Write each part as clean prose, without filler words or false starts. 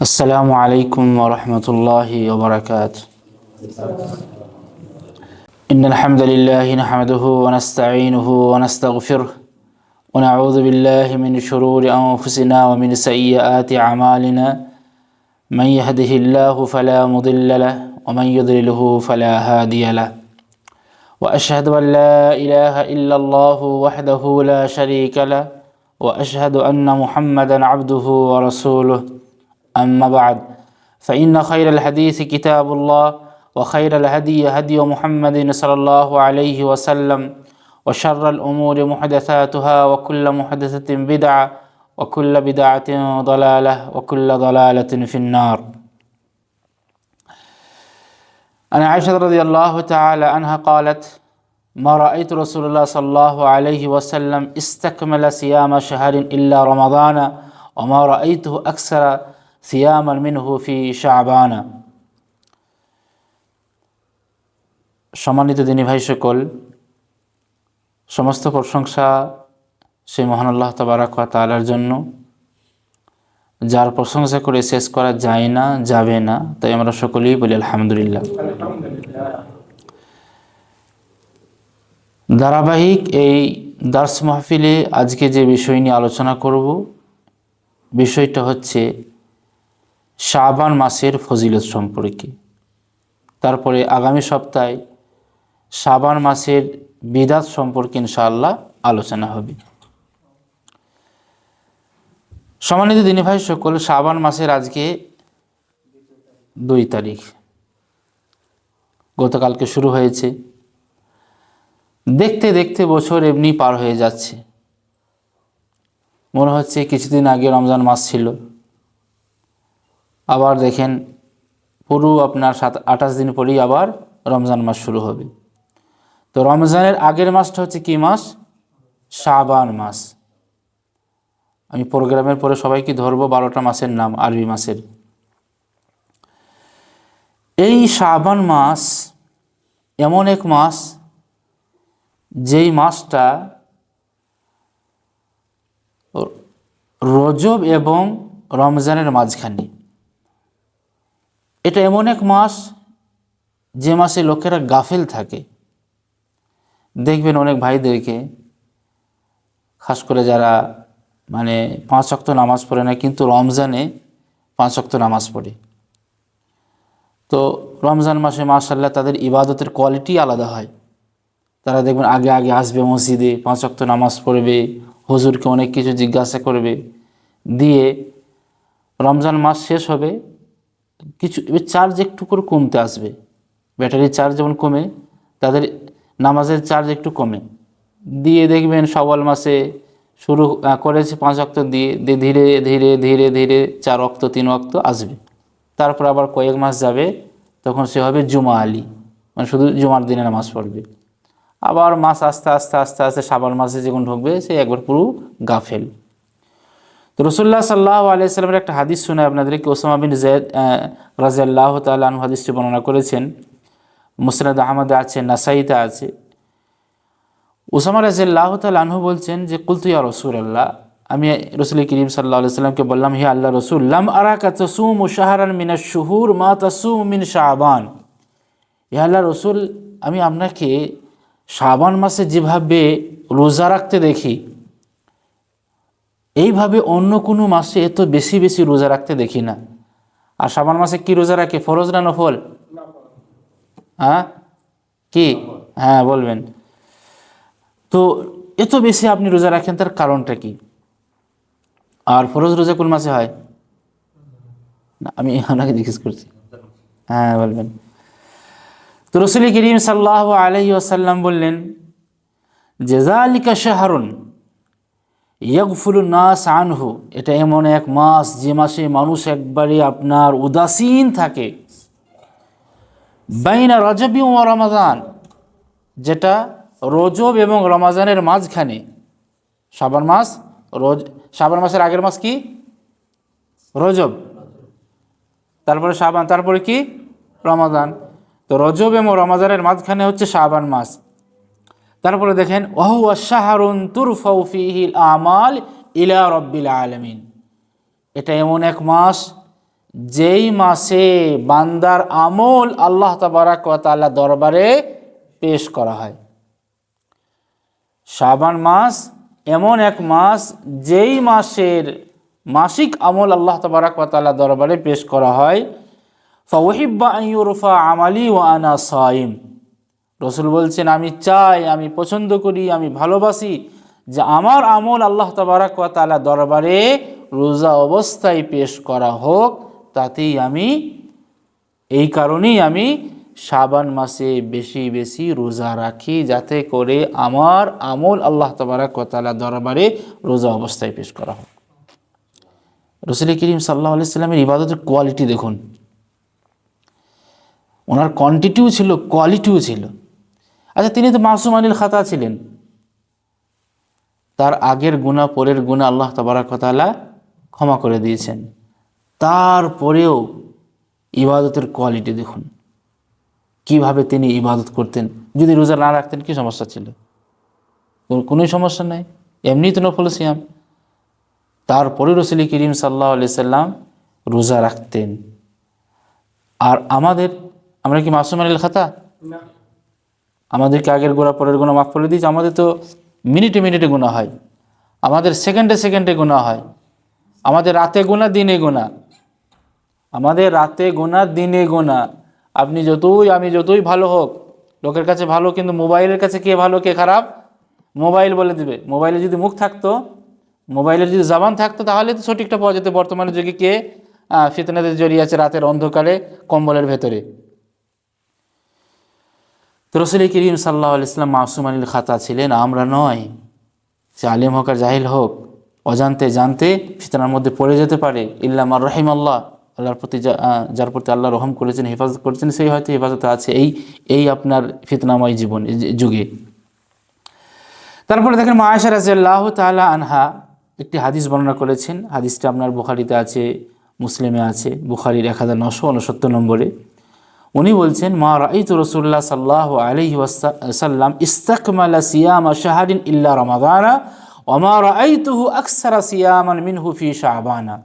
السلام عليكم ورحمة الله وبركاته. إن الحمد لله نحمده ونستعينه ونستغفره ونعوذ بالله من شرور أنفسنا ومن سيئات أعمالنا. من يهده الله فلا مضل له ومن يضلله فلا هادي له. وأشهد أن لا إله إلا الله وحده لا شريك له وأشهد أن محمدا عبده ورسوله. أما بعد فإن خير الحديث كتاب الله وخير الهدي هدي محمد صلى الله عليه وسلم وشر الأمور محدثاتها وكل محدثة بدعة وكل بدعة ضلالة وكل ضلالة في النار. عن عائشة رضي الله تعالى عنها قالت: ما رأيت رسول الله صلى الله عليه وسلم استكمل صيام شهر إلا رمضان وما رأيته أكثر صياما منه في شعبان. সম্মানিত দিনী ভাই সকল, সমস্ত প্রশংসা সেই মহান আল্লাহ তাবারক ওয়া তাআলার জন্য, যার প্রশংসা করে শেষ করা যায় না, যাবে না। তাই আমরা সকলেই বলি আলহামদুলিল্লাহ। ধারাবাহিক এই দার্স মাহফিলে আজকে যে বিষয় নিয়ে আলোচনা করব, বিষয়টা হচ্ছে শাবান মাসের ফজিলত সম্পর্কে। তারপরে আগামী সপ্তাহে শাবান মাসের বিদাত সম্পর্কে ইনশাআল্লাহ আলোচনা হবে। সম্মানিত দিনী ভাই সকল, শাবান মাসের আজকে 2 তারিখ, গতকালকে শুরু হয়েছে। দেখতে দেখতে বছর এমনি পার হয়ে যাচ্ছে, মনে হচ্ছে কিছুদিন আগে রমজান মাস ছিল। আবার দেখেন পুরো আপনার 28 দিন পরেই আবার রমজান মাস শুরু হবে। তো রমজানের আগের মাসটা হচ্ছে কি মাস? শাবান মাস। আমি প্রোগ্রামের পরে সবাইকে ধরবো 12টা মাসের নাম, আরবি মাসের। এই শাবান মাস এমন এক মাস, যেই মাসটা রজব এবং রমজানের মাঝখানে। এটা এমন এক মাস যে মাসে লোকেরা গাফেল থাকে। দেখবেন অনেক ভাইদেরকে, খাস করে যারা 5 ওয়াক্ত নামাজ পড়ে না, কিন্তু রমজানে 5 ওয়াক্ত নামাজ পড়ে। তো রমজান মাসে মাশাআল্লাহ তাদের ইবাদতের কোয়ালিটি আলাদা হয়। তারা দেখবেন আগে আগে আসবে মসজিদে, 5 ওয়াক্ত নামাজ পড়বে, হুজুরকে অনেক কিছু জিজ্ঞাসা করবে। দিয়ে রমজান মাস শেষ হবে, কিছু চার্জ একটু করে কমতে আসবে। ব্যাটারির চার্জ যেমন কমে, তাদের নামাজের চার্জ একটু কমে। দিয়ে দেখবেন শাওয়াল মাসে শুরু করেছে 5 ওয়াক্ত দিয়ে, ধীরে ধীরে ধীরে ধীরে 4 ওয়াক্ত 3 ওয়াক্ত আসবে। তারপর আবার কয়েক মাস যাবে, তখন সে হবে জুমা আলী, শুধু জুমার দিনে নামাজ পড়বে। আবার মাস আস্তে আস্তে আস্তে আস্তে শাবান মাসে যখন ঢুকবে, সে একবার পুরো গাফেল। তো রাসূলুল্লাহ সাল্লাল্লাহু আলাইহি সাল্লামের একটা হাদিস শুনে আপনাদেরকে, ওসামা বিন যায়েদ রাদিয়াল্লাহু তাআলা আনহু হাদিসটি বর্ণনা করেছেন। মুসনাদ আহমদে আছে, নাসাইতে আছে। ওসামা রাদিয়াল্লাহু তাআলা আনহু বলছেন যে, কুলতু ইয়া রাসূলুল্লাহ, আমি রাসূল করিম সাল্লাল্লাহু আলাইহি সাল্লামকে বললাম, হে আল্লাহর রাসূল, লাম আরাকা তাসুমু শাহরান মিনাশ শুহুর মা তাসুমু মিন শাবান। হে আল্লাহর রাসূল, আমি আপনাকে শাবান মাসে যেভাবে রোজা রাখতে দেখি, এইভাবে অন্য কোনো মাসে এত বেশি বেশি রোজা রাখতে দেখি না। আর শাবান মাসে কি রোজা রাখে? ফরজ না নফল? হ্যাঁ, কি? হ্যাঁ বলবেন। তো এত বেশি আপনি রোজা রাখেন, তার কারণটা কি? আর ফরজ রোজা কোন মাসে হয়? না, আমি আপনাকে জিজ্ঞেস করছি। হ্যাঁ বলবেন। তো রাসূল করিম সাল্লাল্লাহু আলাইহি ওয়াসাল্লাম বললেন যে, যালিকা শাহরুন ইয়াগফুলুন নাস আনহু, এটা এমন এক মাস যে মাসে মানুষ একবারে আপনার উদাসীন থাকে। বাইনা রজবি ওয়া রমাদান, যেটা রজব এবং রমজানের মাঝখানে। শাবান মাস, শাবান মাসের আগের মাস কি? রজব। তারপরে শাবান, তারপরে কি? রমাদান। তো রজব এবং রমজানের মাঝখানে হচ্ছে শাবান মাস। তারপরে দেখেন, ওয়াহুয়া শাহরুন তুরফাউ ফীহিল আমাল ইলা রাব্বিল আলামিন, এটা এমন এক মাস যেই মাসে বান্দার আমল আল্লাহ তাবারাক ওয়া তাআলা দরবারে পেশ করা হয়। শাবান মাস এমন এক মাস যেই মাসের মাসিক আমল আল্লাহ তাবারাক ওয়া তাআলা দরবারে পেশ করা হয়। ফাউহিব্বা আন ইউরফা আমালি ওয়া আনা সাইম, রসুল বলছেন আমি চাই, আমি পছন্দ করি, আমি ভালোবাসি যে আমার আমল আল্লাহ তাবারাক ওয়া তাআলা দরবারে রোজা অবস্থায় পেশ করা হোক। তাতেই আমি, এই কারণেই আমি শাবান মাসে বেশি বেশি রোজা রাখি, যাতে করে আমার আমল আল্লাহ তাবারাক ওয়া তাআলা দরবারে রোজা অবস্থায় পেশ করা হোক। রসুল করিম সাল্লাল্লাহু আলাইহি সাল্লামের ইবাদতের কোয়ালিটি দেখুন, ওনার কোয়ান্টিটিও ছিল, কোয়ালিটিও ছিল। আচ্ছা, তিনি তো মাসুম আনিল খাতা ছিলেন, তার আগের গুনাহ পরের গুনাহ আল্লাহ তাবারাক ওয়া তাআলা ক্ষমা করে দিয়েছেন। তারপরেও ইবাদতের কোয়ালিটি দেখুন, কিভাবে তিনি ইবাদত করতেন। যদি রোজা না রাখতেন কি সমস্যা ছিল? কোনো সমস্যা নাই, এমনি তো নফল সিয়াম। তারপরে রসুল করিম সাল্লাল্লাহু আলাইহি সাল্লাম রোজা রাখতেন। আর আমরা কি মাসুম আনিল খাতা? আমাদেরকে আগের গোনা পরের গুনাহ মাফ করে দিয়েছে। আমাদের তো মিনিটে মিনিটে গুনাহ হয়, আমাদের সেকেন্ডে সেকেন্ডে গুনাহ হয়, আমাদের রাতে গুনাহ দিনে গুনাহ, আমাদের রাতে গুনাহ দিনে গুনাহ। আপনি যতই, আমি যতই ভালো হোক, লোকের কাছে ভালো, কিন্তু মোবাইলের কাছে কে ভালো কে খারাপ মোবাইল বলে দিবে। মোবাইলে যদি মুখ থাকতো, মোবাইলের যদি জবান থাকতো, তাহলে তো সঠিকটা পাওয়া যেত। বর্তমানে যুগে কে ফিতনাতে জড়িয়ে আছে রাতের অন্ধকারে কম্বলের ভেতরে। তো রসুল করিম সাল্লাল্লাহু আলাইহি ওয়াসাল্লাম মাসুম আনিল খাতা ছিলেন, আমরা নয়। সে আলিম হোক আর জাহিল হোক, অজান্তে জানতে ফিতনার মধ্যে পড়ে যেতে পারে। ইল্লা মান রাহিমাল্লাহ, আল্লাহর প্রতি যার প্রতি আল্লাহ রহম করেছেন, হেফাজত করেছেন, সেই হয়তো হেফাজতে আছে এই আপনার ফিতনাময় জীবন যুগে। তারপরে দেখেন, মা আয়েশা রাদিয়াল্লাহু তাআলা আনহা একটি হাদিস বর্ণনা করেছেন। হাদিসটা আপনার বুখারীতে আছে, মুসলিমে আছে, বুখারীর 1969 নম্বরে। উনি বলছেন, মা রাআইতু রাসূলুল্লাহ সাল্লাল্লাহু আলাইহি ওয়াসাল্লাম ইস্তাকমালা সিয়ামা শাহরিন ইল্লা রমাদানা ওয়া মা রাআইতুহু আকসারা সিয়ামান মিনহু ফি শাবানা।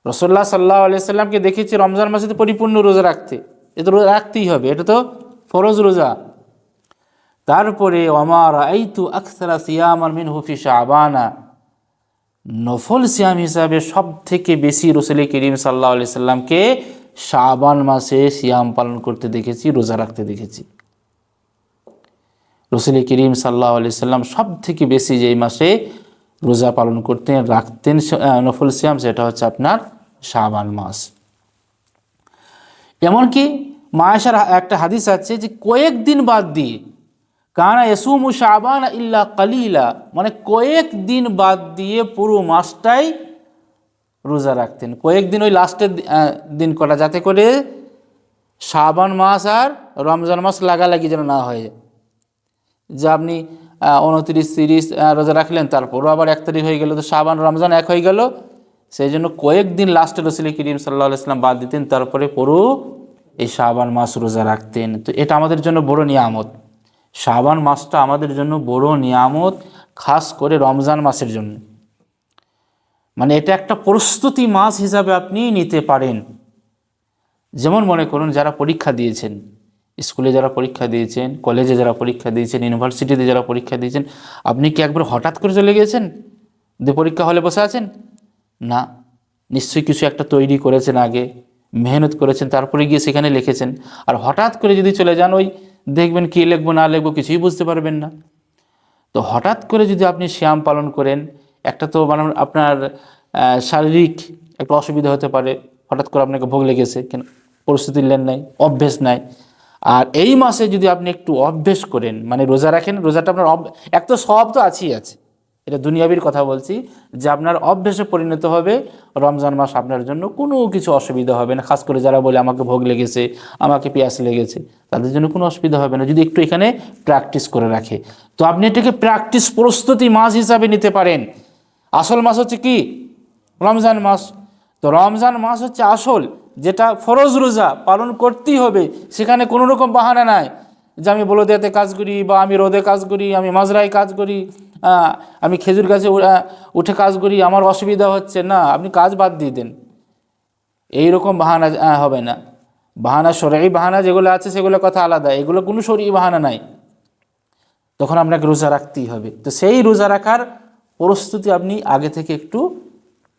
রাসূলুল্লাহ সাল্লাল্লাহু আলাইহি ওয়াসাল্লামকে দেখেছি রমজান মাসে তো পরিপূর্ণ রোজা রাখতে, এটা তো রাখতেই হবে, এটা তো ফরজ রোজা। তারপরে ওয়া মা রাআইতু আকসারা সিয়ামান মিনহু ফি শাবানা, নফল সিয়াম হিসাবে সব থেকে বেশি রাসূল করিম সাল্লাল্লাহু আলাইহি সাল্লামকে শাবান মাসে সিয়াম পালন করতে দেখেছি, রোজা রাখতে দেখেছি। রাসূল করিম সাল্লাল্লাহু আলাইহি সাল্লাম সব থেকে বেশি যেই মাসে রোজা পালন করতেন, রাখতেন নফল সিয়াম, সেটা হচ্ছে আপনার শাবান মাস। এমনকি মা আয়েশার একটা হাদিস আছে যে কয়েকদিন বাদ দিয়ে, কানা ইয়াসুমু শাবান ইল্লা কালিলা, মানে কয়েকদিন বাদ দিয়ে পুরো মাসটাই রোজা রাখতেন। কয়েকদিন ওই লাস্টের দিন করা, যাতে করে শাবান মাস আর রমজান মাস লাগালাগি যেন না হয়, যে আপনি 29-30 রোজা রাখলেন, তারপরও আবার 1 তারিখ হয়ে গেল, তো শাবান রমজান এক হয়ে গেল। সেই জন্য কয়েকদিন লাস্টে রাসূল করিম সাল্লাল্লাহু আলাইহি ওয়াসাল্লাম বাদ দিতেন, তারপরে পুরো এই শাবান মাস রোজা রাখতেন। তো এটা আমাদের জন্য বড় নিয়ামত, শাবান মাসটা আমাদের জন্য বড় নিয়ামত, খাস করে রমজান মাসের জন্য। মানে এটা একটা প্রস্তুতি মাস হিসাবে আপনি নিতে পারেন। যেমন মনে করুন, যারা পরীক্ষা দিয়েছেন, স্কুলে যারা পরীক্ষা দিয়েছেন, কলেজে যারা পরীক্ষা দিয়েছেন, ইউনিভার্সিটিতে যারা পরীক্ষা দিয়েছেন, আপনি কি একবার হঠাৎ করে চলে গিয়েছেন যে পরীক্ষা হলে বসে আছেন? না, নিশ্চয়ই কিছু একটা তৈরি করেছেন, আগে মেহনত করেছেন, তারপরে গিয়ে সেখানে লিখেছেন। আর হঠাৎ করে যদি চলে যান, ওই দেখবেন কী লিখবো না লিখবো কিছুই বুঝতে পারবেন না। তো হঠাৎ করে যদি আপনি সিয়াম পালন করেন, একটা তো মানে আপনার শারীরিক একটা অসুবিধা হতে পারে, হঠাৎ করে আপনাকে ভোগ লেগেছে, কেন প্রস্তুতি নেন নাই, অভ্যেস নাই। আর এই মাসে যদি আপনি একটু অভ্যেস করেন, মানে রোজা রাখেন, রোজাটা আপনার এক তো সওয়াব তো আছেই আছে, এটা দুনিয়াবির কথা বলছি, যে আপনার অভ্যেসে পরিণত হবে। রমজান মাস আপনার জন্য কোনো কিছু অসুবিধা হবে না। খাস করে যারা বলে আমাকে ভোগ লেগেছে, আমাকে পেঁয়াজ লেগেছে, তাদের জন্য কোনো অসুবিধা হবে না যদি একটু এখানে প্র্যাকটিস করে রাখে। তো আপনি এটাকে প্র্যাকটিস প্রস্তুতি মাস হিসাবে নিতে পারেন। আসল মাস হচ্ছে কি? রমজান মাস। তো রমজান মাস হচ্ছে আসল, যেটা ফরজ রোজা পালন করতেই হবে। সেখানে কোনো রকম বাহানা নাই যে আমি বলদিয়াতে কাজ করি, বা আমি রোদে কাজ করি, আমি মাজরায় কাজ করি, আমি খেজুর গাছে উঠে কাজ করি, আমার অসুবিধা হচ্ছে না। আপনি কাজ বাদ দিয়ে দেন, এইরকম বাহানা হবে না। বাহানা শরঈ বাহানা যেগুলো আছে সেগুলো কথা আলাদা, এগুলো কোনো শরঈ বাহানা নাই, তখন আপনাকে রোজা রাখতেই হবে। তো সেই রোজা রাখার প্রস্তুতি আপনি আগে থেকে একটু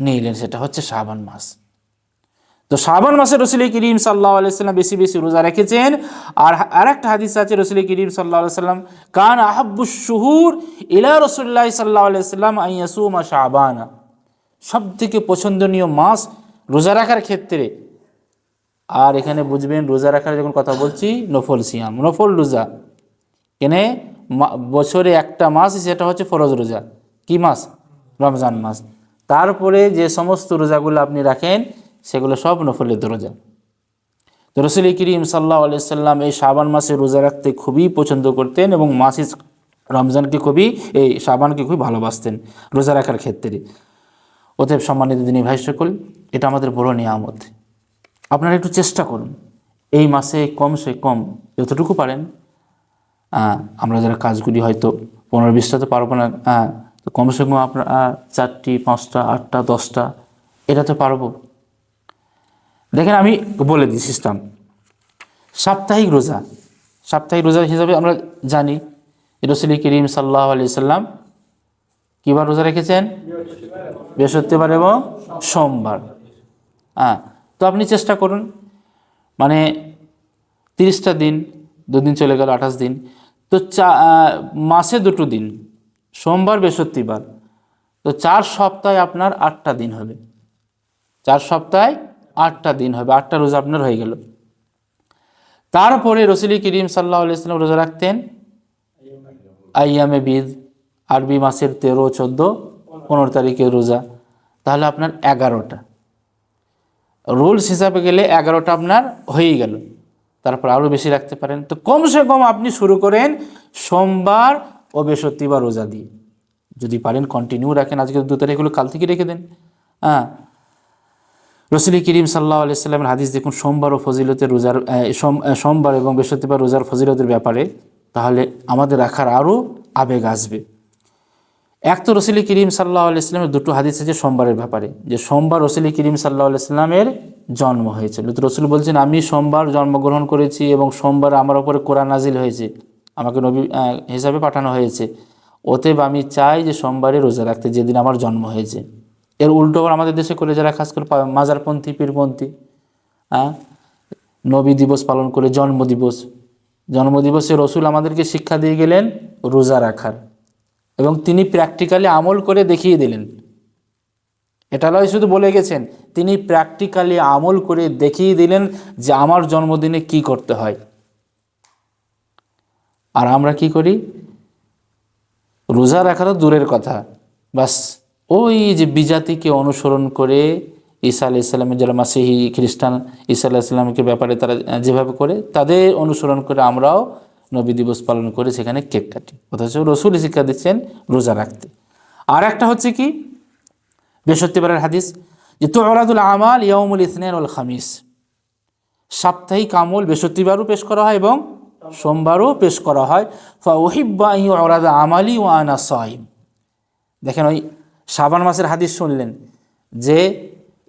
নিলেন, সেটা হচ্ছে শাবান মাস। তো শাবান মাসে রসুল করিম সাল্লাল্লাহু আলাইহি সাল্লাম বেশি বেশি রোজা রেখেছেন। আর একটা হাদিস আছে রসুল করিম সাল্লাল্লাহু আলাইহি সাল্লাম কান আহাব্বুশ শুহুর ইলা রাসূলিল্লাহি সাল্লাল্লাহু আলাইহি সাল্লাম আন ইয়াসুমা শাবানা, সব থেকে পছন্দনীয় মাস রোজা রাখার ক্ষেত্রে। আর এখানে বুঝবেন রোজা রাখার যখন কথা বলছি নফল সিয়াম, নফল রোজা, কেনে বছরে একটা মাস, সেটা হচ্ছে ফরজ রোজা। কি মাস? রমজান মাস। তারপরে যে সমস্ত রোজাগুলো আপনি রাখেন সেগুলো সব নফলের রোজা। তো রসুল করিম সাল্লাল্লাহু আলাইহি সাল্লাম এই শাবান মাসে রোজা রাখতে খুবই পছন্দ করতেন এবং মাসিক রমজানকে এই শাবানকে খুবই ভালোবাসতেন রোজা রাখার ক্ষেত্রে। অতএব সম্মানিত দিনী ভাই সকল, এটা আমাদের বড় নিয়ামত। আপনারা একটু চেষ্টা করুন এই মাসে কমসে কম যতটুকু পারেন, আমরা যারা কাজগুলি হয়তো 15-20টা তো পারবো না, তো কমসে কম আপনার 4টি 5টা 8টা 10টা এটা তো পারবো। দেখেন আমি বলে দিই সিস্টেম। সাপ্তাহিক রোজা হিসাবে আমরা জানি রাসূল করিম সাল্লাল্লাহু আলাইহি সাল্লাম কিবার রোজা রেখেছেন? বৃহস্পতিবার এবং সোমবার। তো আপনি চেষ্টা করুন, মানে 30টা দিন, 2 দিন চলে গেল 28 দিন, তো মাসে 2টো দিন, সোমবার বৃহস্পতিবার, তো 4 সপ্তাহে আপনার 8টা দিন হবে। 4 সপ্তাহে 8টা দিন হবে, 8টা রোজা আপনার হয়ে গেল। তারপরে রাসূল করিম সাল্লাল্লাহু আলাইহি সাল্লাম রোজা রাখতেন আইয়ামে বীজ, আরবি মাসের 13, 14, 15 তারিখের রোজা, তাহলে আপনার 11টা। রুলস হিসাবে গেলে 11টা আপনার হয়েই গেল। তারপর আরও বেশি রাখতে পারেন। তো কমসে কম আপনি শুরু করেন সোমবার ও বৃহস্পতিবার রোজা দিয়ে, যদি পারেন কন্টিনিউ রাখেন। আজকে 2 তারিখ হলো, কাল থেকে রেখে দেন। রাসূল করিম সাল্লাল্লাহু আলাইহি সাল্লামের হাদিস দেখুন সোমবার ও ফজিলতের রোজার, সোমবার এবং বৃহস্পতিবার রোজার ফজিলতের ব্যাপারে, তাহলে আমাদের রাখার আরও আবেগ আসবে। এক তো রাসূল করিম সাল্লাল্লাহু আলাইহি সাল্লামের 2টো হাদিস আছে সোমবারের ব্যাপারে, যে সোমবার রাসূল করিম সাল্লাল্লাহু আলাইহি সাল্লামের জন্ম হয়েছিল। তো রাসূল বলছেন আমি সোমবার জন্মগ্রহণ করেছি এবং সোমবার আমার উপরে কোরআন নাজিল হয়েছে, আমাকে নবী হিসাবে পাঠানো হয়েছে। অতএব আমি চাই যে সোমবারে রোজা রাখতে, যেদিন আমার জন্ম হয়েছে। এর উল্টো আবার আমাদের দেশে করে যারা খাস করে মাজারপন্থী পীরপন্থী, নবী দিবস পালন করে জন্মদিবসে রাসূল আমাদেরকে শিক্ষা দিয়ে গেলেন রোজা রাখার, এবং তিনি প্র্যাকটিক্যালি আমল করে দেখিয়ে দিলেন। এটা নয় শুধু বলে গেছেন, তিনি প্র্যাকটিক্যালি আমল করে দেখিয়ে দিলেন যে আমার জন্মদিনে কি করতে হয়। আর আমরা কি করি? রোজা রাখারও দূরের কথা, বাস ওই যে বিজাতিকে অনুসরণ করে, ঈসা আলাইহিস সালামের যারা মাসিহি খ্রিস্টান, ঈসা আলাইহিস সালামের ব্যাপারে তারা যেভাবে করে, তাদের অনুসরণ করে আমরাও নবী দিবস পালন করে সেখানে কেক কাটি, অথচ রাসূল শিক্ষা দিচ্ছেন রোজা রাখতে। আর একটা হচ্ছে কি, বৃহস্পতিবারের হাদিস, যে তুরাদুল আমাল ইয়াউমুল ইসনাইন ওয়াল খামিস, সাপ্তাহিক আমল বৃহস্পতিবারও পেশ করা হয় এবং সোমবারও পেশ করা হয়। ফা উহিব্বু আন ইউরাদা আমালি ওয়া আনা সাইম। দেখেন ওই শাবান মাসের হাদিস শুনলেন যে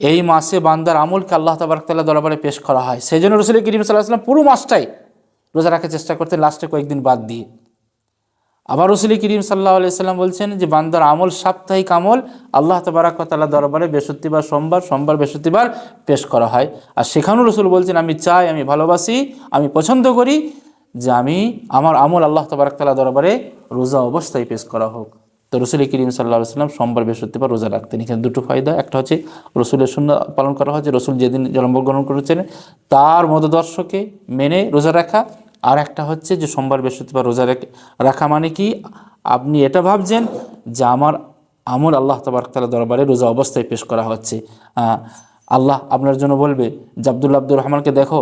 এই মাসে বান্দার আমলকে আল্লাহ তাবারক তাআলা দরবারে পেশ করা হয়, সেই জন্য রাসূল করিম সাল্লাল্লাহু আলাইহি ওয়াসাল্লাম পুরো মাসটাই রোজা রাখার চেষ্টা করতেন, লাস্টে কয়েকদিন বাদ দিয়ে। আবার রাসূল করিম সাল্লাল্লাহু আলাইহি ওয়াসাল্লাম বলছেন যে বান্দার আমল, সাপ্তাহিক আমল আল্লাহ তাবারক তাআলা দরবারে বৃহস্পতিবার সোমবার বৃহস্পতিবার পেশ করা হয়। আর সেখানেও রাসূল বলছেন আমি চাই, আমি ভালোবাসি, আমি পছন্দ করি যে আমার আমল আল্লাহ তাবারক তাআলা দরবারে রোজা অবস্থায় পেশ করা হোক। তো রাসূল করিম সাল্লাল্লাহু আলাইহি ওয়াসাল্লাম সোমবার বৃহস্পতিবার রোজা রাখতেন। এখানে 2টো ফায়দা, একটা হচ্ছে রাসূলের সুন্নাহ পালন করা হয়, যে রাসূল যেদিন জন্মগ্রহণ করেছেন তার মতদর্শকে মেনে রোজা রাখা। আর একটা হচ্ছে যে সোমবার বৃহস্পতিবার রোজা রাখা মানে কি, আপনি এটা ভাবছেন যে আমার আমল আল্লাহ তাবারক তাআলা দরবারে রোজা অবস্থায় পেশ করা হচ্ছে। আল্লাহ আপনার জন্য বলবে যে আব্দুর রহমানকে দেখো,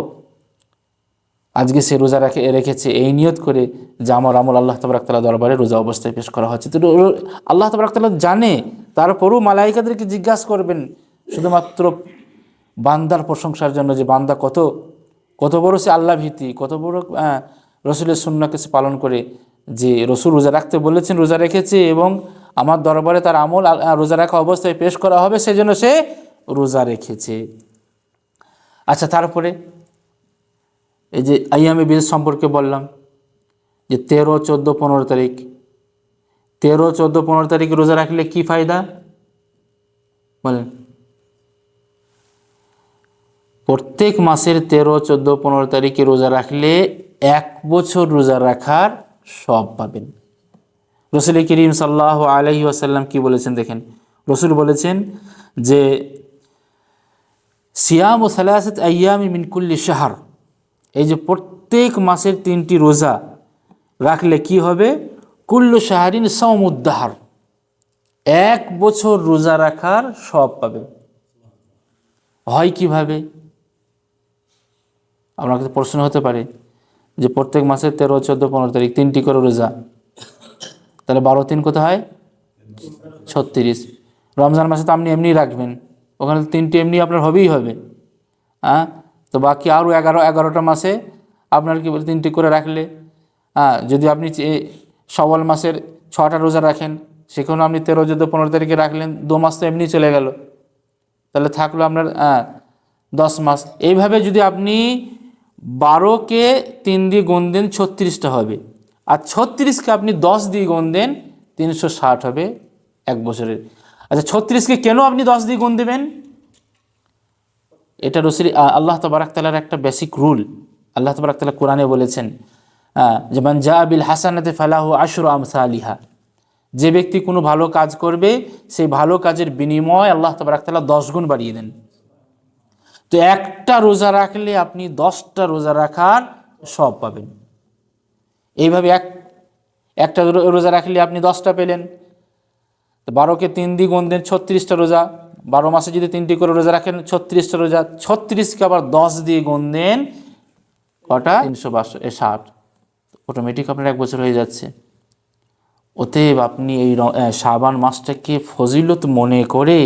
আজকে সে রোজা রেখেছে, এই নিয়ত করে যে আমার আমল আল্লাহ তাবারক তাআলা দরবারে রোজা অবস্থায় পেশ করা হচ্ছে। তো আল্লাহ তাবারক তাআলা জানে, তারপরও মালায়েকাদেরকে জিজ্ঞাসা করবেন শুধুমাত্র বান্দার প্রশংসার জন্য, যে বান্দা কত বড় সে আল্লাহ ভীতি, কত বড় রসুলের সুন্নাহকে সে পালন করে, যে রসুল রোজা রাখতে বলেছেন রোজা রেখেছে, এবং আমার দরবারে তার আমল রোজা রাখা অবস্থায় পেশ করা হবে, সেজন্য সে রোজা রেখেছে। আচ্ছা, তারপরে এই যে আইয়ামে বীজ সম্পর্কে বললাম যে 13, 14, 15 তারিখ, 13, 14, 15 তারিখ রোজা রাখলে কি ফায়দা বলেন? প্রত্যেক মাসের 13, 14, 15 তারিখে রোজা রাখলে 1 বছর রোজা রাখার সব পাবেন। রসুল করিম সাল্লাল্লাহু আলাইহি ওয়াসাল্লাম কি বলেছেন দেখেন, রসুল বলেছেন যে সিয়ামু সালাসাত আইয়ামি মিন কুল্লি শাহর, এই যে প্রত্যেক মাসের 3টি রোজা রাখলে কি হবে? কুল্লু শাহরিন সাওমুদ্দাহর, 1 বছর রোজা রাখার সব পাবে। হয় কিভাবে? আপনার কাছে প্রশ্ন হতে পারে যে প্রত্যেক মাসের 13, 14, 15 তারিখ 3টি করে রোজা, তাহলে 12, 3 কত হয়? 36। রমজান মাসে তো আপনি এমনি রাখবেন, ওখানে 3টি এমনি আপনার হবেই হবে। হ্যাঁ, তো বাকি আরও 11টা মাসে আপনার কি বলে 3টি করে রাখলে, যদি আপনি শাওয়াল মাসের 6টা রোজা রাখেন, সেখানেও আপনি 13, 14, 15 তারিখে রাখলেন, 2 মাস তো এমনি চলে গেল, তাহলে থাকলো আপনার 10 মাস। এইভাবে যদি আপনি 12কে 3 দিয়ে গুণ দেন 36টা হবে, আর 36কে আপনি 10 দিয়ে গুণ দেন 360 হবে 1 বছরের। আচ্ছা, 36কে কেন আপনি 10 দিয়ে গুণ দেবেন? এটা রসুল আল্লাহ তাবারাক তাআলার একটা বেসিক রুল। আল্লাহ তাবারাক তাআলা কোরআনে বলেছেন যে মান জা বিল হাসানাতি ফালাহু আশরু আমসালিহা, যে ব্যক্তি কোনো ভালো কাজ করবে সেই ভালো কাজের বিনিময় আল্লাহ তাবারাক তাআলা 10 গুণ বাড়িয়ে দেন। তো একটা রোজা রাখলে আপনি 10টা রোজা রাখার সব পাবেন। এইভাবে একটা রোজা রাখলে আপনি 10টা পেলেন, তো 12কে 3 দিয়ে গুণ দেন 36টা রোজা, 12 মাসে যদি 3টি করে রোজা রাখেন 36টা রোজা, 36কে আবার 10 দিয়ে গুণ দেন কটা? 360, অটোমেটিক আপনার 1 বছর হয়ে যাচ্ছে। অতএব আপনি এই শাবান মাসটাকে ফজিলত মনে করে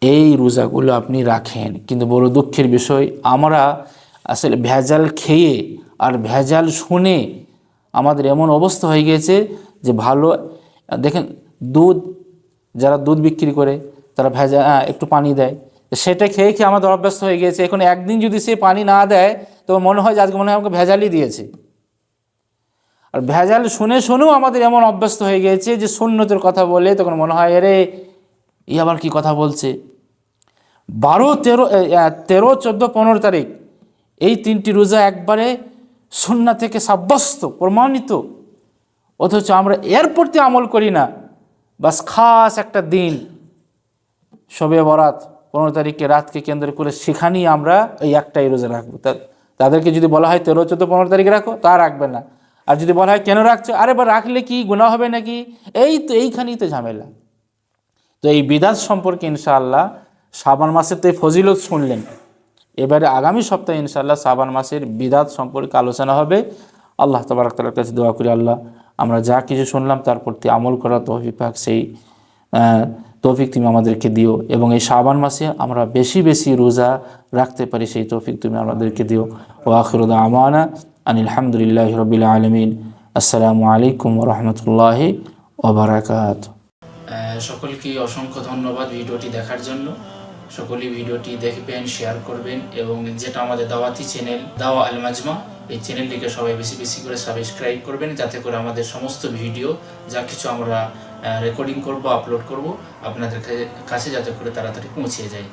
এই রোজাগুলো আপনি রাখেন। কিন্তু বড় দুঃখের বিষয়, আমরা আসলে ভেজাল খেয়ে আর ভেজাল শুনে আমাদের এমন অবস্থা হয়ে গিয়েছে যে ভালো, দেখেন দুধ, যারা দুধ বিক্রি করে তারা ভেজাল একটু পানি দেয়, সেটা খেয়ে খেয়ে আমাদের অভ্যস্ত হয়ে গিয়েছে। এখন একদিন যদি সে পানি না দেয় তো মনে হয় যে আজকে মনে হয় আমাকে ভেজালই দিয়েছে। আর ভেজাল শুনে শুনেও আমাদের এমন অভ্যস্ত হয়ে গিয়েছে যে সুন্নতের কথা বলে তখন মনে হয় আরে এই আবার কি কথা বলছে। 12, 13, 14, 15 তারিখ এই 3টি রোজা একবারে সুন্নাহ থেকে সাব্যস্ত, প্রমাণিত, অথচ আমরা এর প্রতি আমল করি না। বাস খাস একটা দিন শবে বরাত 15 তারিখে রাতকে কেন্দ্র করে সেখানেই আমরা এই একটাই রোজা রাখবো। তাদেরকে যদি বলা হয় 13, 14, 15 তারিখে রাখো, তা রাখবে না। আর যদি বলা হয় কেন রাখছো, আরে বা রাখলে কি গুনাহ হবে নাকি, এইখানেই তো ঝামেলা। তো এই বিদাত সম্পর্কে ইনশাআল্লাহ শাবান মাসের তো এই ফজিলত শুনলেন, এবারে আগামী সপ্তাহে ইনশাআল্লাহ শাবান মাসের বিদাত সম্পর্কে আলোচনা হবে। আল্লাহ তাবারক তাআলার কাছে দোয়া করি আল্লাহ আমরা যা কিছু শুনলাম তার প্রতি আমল করার তৌফিক পাক, সেই তৌফিক তুমি আমাদেরকে দিও, এবং এই শাবান মাসে আমরা বেশি বেশি রোজা রাখতে পারি সেই তৌফিক তুমি আমাদেরকে দিও। ওয়া আখিরু দাওয়ানা আনিল হামদুলিল্লাহি রাব্বিল আলামিন। আসসালামু আলাইকুম ওয়া রাহমাতুল্লাহি ওয়া বারাকাতুহু। সকলকে অসংখ্য ধন্যবাদ ভিডিওটি দেখার জন্য। সকলেই ভিডিওটি দেখবেন, শেয়ার করবেন, এবং যেটা আমাদের দাওয়াতি চ্যানেল দাওয়া আল মাজমা, এই চ্যানেলটিকে সবাই বেশি বেশি করে সাবস্ক্রাইব করবেন, যাতে করে আমাদের সমস্ত ভিডিও যা কিছু আমরা রেকর্ডিং করব, আপলোড করব, আপনাদের কাছে যাতে করে তাড়াতাড়ি পৌঁছে যায়।